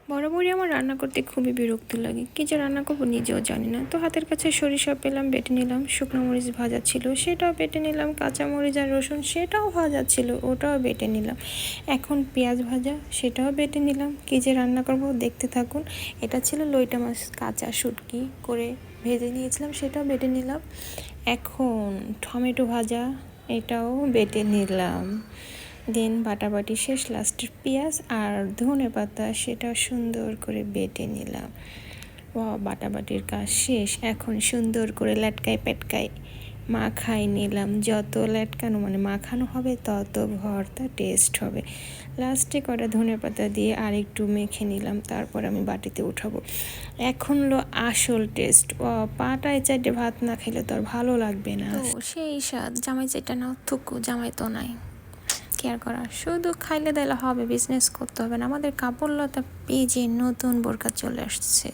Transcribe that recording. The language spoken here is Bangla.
বরাবরই আমার রান্না করতে খুবই বিরক্ত লাগে, কী যে রান্না করবো নিজেও জানি না। তো হাতের কাছে সরিষা পেলাম, বেটে নিলাম। শুকনো মরিচ ভাজা ছিল, সেটাও বেটে নিলাম। কাঁচা মরিচ আর রসুন সেটাও ভাজা ছিল, ওটাও বেটে নিলাম। এখন পেঁয়াজ ভাজা, সেটাও বেটে নিলাম। কী যে রান্না করব দেখতে থাকুন। এটা ছিল লইটা মাছ, কাঁচা শুটকি করে ভেজে নিয়েছিলাম, সেটাও বেটে নিলাম। এখন টমেটো ভাজা, এটাও বেটে নিলাম। দেন বাটাবাটি শেষ, লাস্টের পেঁয়াজ আর ধনে পাতা সেটা সুন্দর করে বেটে নিলাম। বাটাবাটির কাজ শেষ, এখন সুন্দর করে লেটকায় পেটকায় মাখাই নিলাম। যত লেটকানো মানে মাখানো হবে তত ভর্তা টেস্ট হবে। লাস্টে কটা ধনে পাতা দিয়ে আর একটু মেখে নিলাম, তারপর আমি বাটিতে উঠাবো। এখন হলো আসল টেস্ট। পাটায় চাইটে ভাত না খেলে তো আর ভালো লাগবে না। তো সেই স্বাদ, জামাই যেটা না থুকু, জামাই তো নাই কেয়ার করা, শুধু খাইলে দিলে হবে, বিজনেস করতে হবে না। আমাদের কাপড় লতা পেজে নতুন বোরকা চলে আসছে।